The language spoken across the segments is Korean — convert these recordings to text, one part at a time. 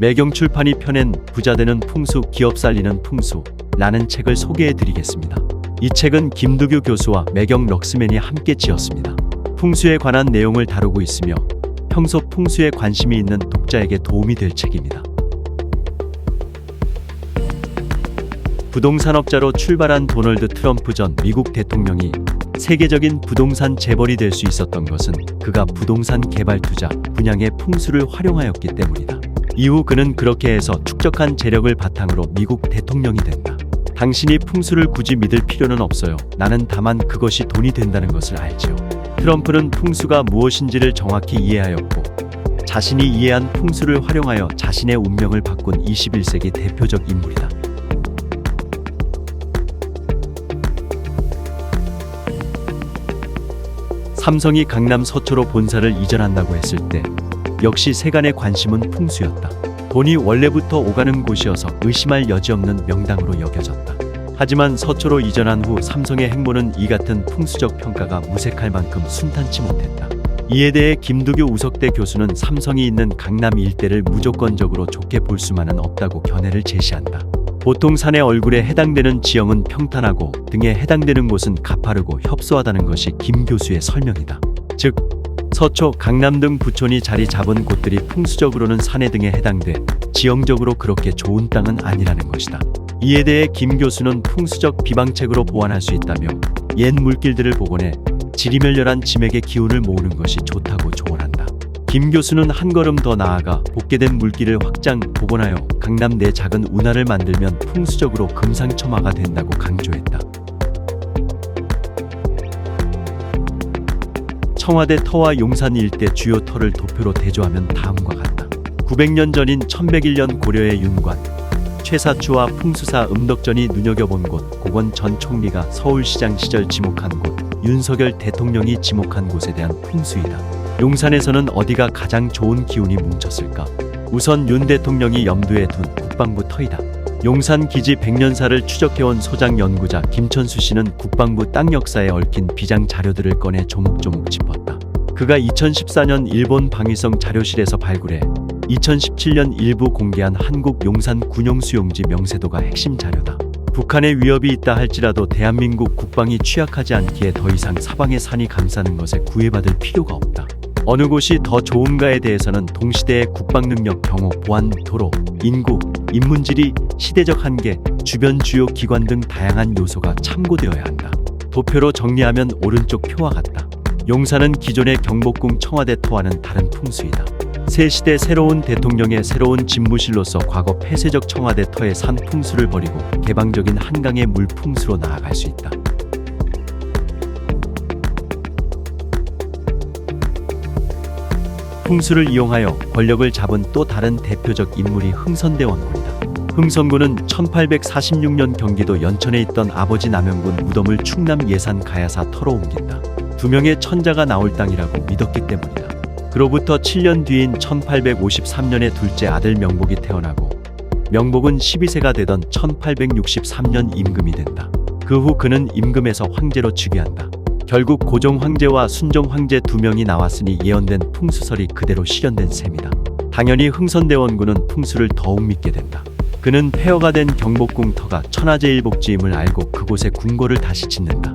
매경출판이 펴낸 부자 되는 풍수, 기업 살리는 풍수라는 책을 소개해 드리겠습니다. 이 책은 김두규 교수와 매경 럭스맨이 함께 지었습니다. 풍수에 관한 내용을 다루고 있으며 평소 풍수에 관심이 있는 독자에게 도움이 될 책입니다. 부동산업자로 출발한 도널드 트럼프 전 미국 대통령이 세계적인 부동산 재벌이 될 수 있었던 것은 그가 부동산 개발 투자 분양의 풍수를 활용하였기 때문이다. 이후 그는 그렇게 해서 축적한 재력을 바탕으로 미국 대통령이 된다. 당신이 풍수를 굳이 믿을 필요는 없어요. 나는 다만 그것이 돈이 된다는 것을 알지요. 트럼프는 풍수가 무엇인지를 정확히 이해하였고 자신이 이해한 풍수를 활용하여 자신의 운명을 바꾼 21세기 대표적 인물이다. 삼성이 강남 서초로 본사를 이전한다고 했을 때 역시 세간의 관심은 풍수였다. 돈이 원래부터 오가는 곳이어서 의심할 여지 없는 명당으로 여겨졌다. 하지만 서초로 이전한 후 삼성의 행보는 이 같은 풍수적 평가가 무색할 만큼 순탄치 못했다. 이에 대해 김두규 우석대 교수는 삼성이 있는 강남 일대를 무조건적으로 좋게 볼 수만은 없다고 견해를 제시한다. 보통 산의 얼굴에 해당되는 지형은 평탄하고 등에 해당되는 곳은 가파르고 협소하다는 것이 김 교수의 설명이다. 즉 서초, 강남 등 부촌이 자리 잡은 곳들이 풍수적으로는 산해 등에 해당돼 지형적으로 그렇게 좋은 땅은 아니라는 것이다. 이에 대해 김 교수는 풍수적 비방책으로 보완할 수 있다며 옛 물길들을 복원해 지리멸렬한 짐에게 기운을 모으는 것이 좋다고 조언한다. 김 교수는 한 걸음 더 나아가 복개된 물길을 확장, 복원하여 강남 내 작은 운하를 만들면 풍수적으로 금상첨화가 된다고 강조했다. 청와대 터와 용산 일대 주요 터를 도표로 대조하면 다음과 같다. 900년 전인 1101년 고려의 윤관, 최사추와 풍수사 음덕전이 눈여겨본 곳, 고건 전 총리가 서울시장 시절 지목한 곳, 윤석열 대통령이 지목한 곳에 대한 풍수이다. 용산에서는 어디가 가장 좋은 기운이 뭉쳤을까? 우선 윤 대통령이 염두에 둔 국방부 터이다. 용산 기지 100년사를 추적해온 소장 연구자 김천수 씨는 국방부 땅 역사에 얽힌 비장 자료들을 꺼내 조목조목 짚었다. 그가 2014년 일본 방위성 자료실에서 발굴해 2017년 일부 공개한 한국 용산 군용수용지 명세도가 핵심 자료다. 북한의 위협이 있다 할지라도 대한민국 국방이 취약하지 않기에 더 이상 사방의 산이 감싸는 것에 구애받을 필요가 없다. 어느 곳이 더 좋은가에 대해서는 동시대의 국방 능력, 경호, 보안, 도로, 인구, 인문지리, 시대적 한계, 주변 주요 기관 등 다양한 요소가 참고되어야 한다. 도표로 정리하면 오른쪽 표와 같다. 용산은 기존의 경복궁 청와대 터와는 다른 풍수이다. 새 시대 새로운 대통령의 새로운 집무실로서 과거 폐쇄적 청와대 터의 산 풍수를 버리고 개방적인 한강의 물 풍수로 나아갈 수 있다. 풍수를 이용하여 권력을 잡은 또 다른 대표적 인물이 흥선대 원군이다. 흥선군은 1846년 경기도 연천에 있던 아버지 남영군 무덤을 충남 예산 가야사 터로 옮긴다. 두 명의 천자가 나올 땅이라고 믿었기 때문이다. 그로부터 7년 뒤인 1853년에 둘째 아들 명복이 태어나고 명복은 12세가 되던 1863년 임금이 된다. 그 후 그는 임금에서 황제로 즉위한다. 결국 고종 황제와 순종 황제 두 명이 나왔으니 예언된 풍수설이 그대로 실현된 셈이다. 당연히 흥선대 원군은 풍수를 더욱 믿게 된다. 그는 폐허가 된 경복궁 터가 천하제일복지임을 알고 그곳에 궁궐을 다시 짓는다.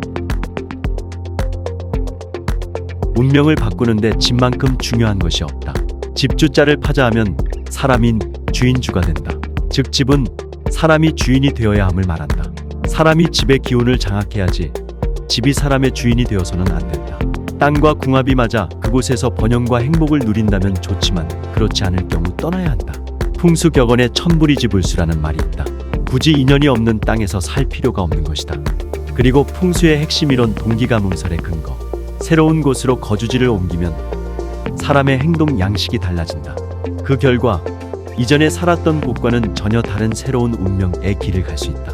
운명을 바꾸는데 집만큼 중요한 것이 없다. 집주자를 파자하면 사람인 주인주가 된다. 즉 집은 사람이 주인이 되어야 함을 말한다. 사람이 집의 기운을 장악해야지 집이 사람의 주인이 되어서는 안 된다. 땅과 궁합이 맞아 그곳에서 번영과 행복을 누린다면 좋지만 그렇지 않을 경우 떠나야 한다. 풍수격언에 천부리지불수라는 말이 있다. 굳이 인연이 없는 땅에서 살 필요가 없는 것이다. 그리고 풍수의 핵심 이론 동기가문설의 근거, 새로운 곳으로 거주지를 옮기면 사람의 행동 양식이 달라진다. 그 결과 이전에 살았던 곳과는 전혀 다른 새로운 운명의 길을 갈 수 있다.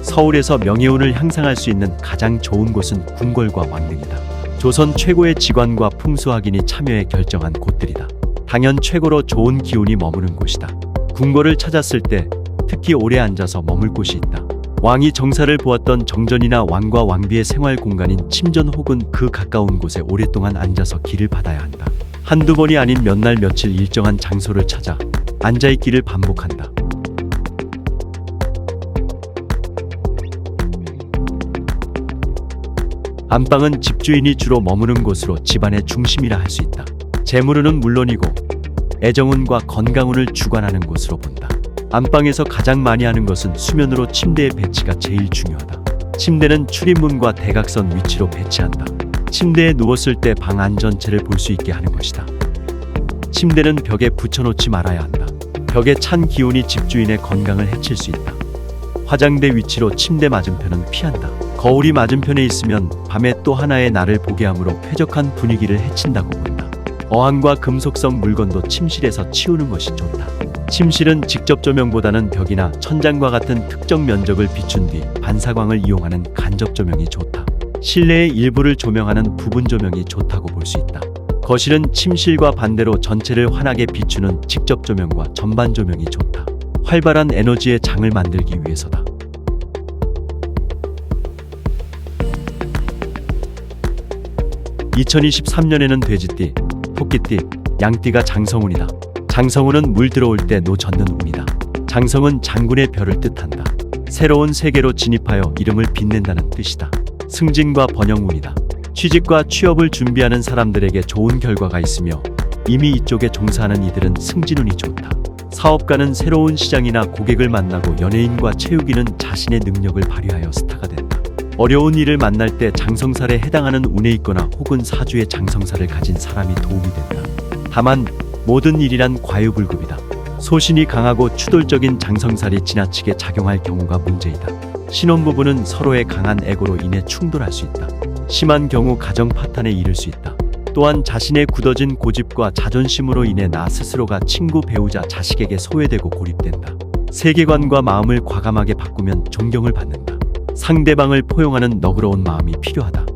서울에서 명예운을 향상할 수 있는 가장 좋은 곳은 궁궐과 왕릉이다. 조선 최고의 직관과 풍수학인이 참여해 결정한 곳들이다. 당연 최고로 좋은 기운이 머무는 곳이다. 궁궐을 찾았을 때 특히 오래 앉아서 머물 곳이 있다. 왕이 정사를 보았던 정전이나 왕과 왕비의 생활 공간인 침전 혹은 그 가까운 곳에 오랫동안 앉아서 길을 받아야 한다. 한두 번이 아닌 몇 날 며칠 일정한 장소를 찾아 앉아있기를 반복한다. 안방은 집주인이 주로 머무는 곳으로 집안의 중심이라 할 수 있다. 재물운은 물론이고 애정운과 건강운을 주관하는 곳으로 본다. 안방에서 가장 많이 하는 것은 수면으로 침대의 배치가 제일 중요하다. 침대는 출입문과 대각선 위치로 배치한다. 침대에 누웠을 때 방 안 전체를 볼 수 있게 하는 것이다. 침대는 벽에 붙여놓지 말아야 한다. 벽의 찬 기운이 집주인의 건강을 해칠 수 있다. 화장대 위치로 침대 맞은편은 피한다. 거울이 맞은편에 있으면 밤에 또 하나의 나를 보게 하므로 쾌적한 분위기를 해친다고 본다. 어항과 금속성 물건도 침실에서 치우는 것이 좋다. 침실은 직접 조명보다는 벽이나 천장과 같은 특정 면적을 비춘 뒤 반사광을 이용하는 간접 조명이 좋다. 실내의 일부를 조명하는 부분 조명이 좋다고 볼 수 있다. 거실은 침실과 반대로 전체를 환하게 비추는 직접 조명과 전반 조명이 좋다. 활발한 에너지의 장을 만들기 위해서다. 2023년에는 돼지띠, 토끼띠, 양띠가 장성운이다. 장성운은 물 들어올 때 노 젓는 운이다. 장성은 장군의 별을 뜻한다. 새로운 세계로 진입하여 이름을 빛낸다는 뜻이다. 승진과 번영운이다. 취직과 취업을 준비하는 사람들에게 좋은 결과가 있으며 이미 이쪽에 종사하는 이들은 승진운이 좋다. 사업가는 새로운 시장이나 고객을 만나고 연예인과 체육인은 자신의 능력을 발휘하여 스타가 된다. 어려운 일을 만날 때 장성살에 해당하는 운에 있거나 혹은 사주에 장성살을 가진 사람이 도움이 된다. 다만 모든 일이란 과유불급이다. 소신이 강하고 추돌적인 장성살이 지나치게 작용할 경우가 문제이다. 신혼부부는 서로의 강한 에고로 인해 충돌할 수 있다. 심한 경우 가정 파탄에 이를 수 있다. 또한 자신의 굳어진 고집과 자존심으로 인해 나 스스로가 친구, 배우자, 자식에게 소외되고 고립된다. 세계관과 마음을 과감하게 바꾸면 존경을 받는다. 상대방을 포용하는 너그러운 마음이 필요하다.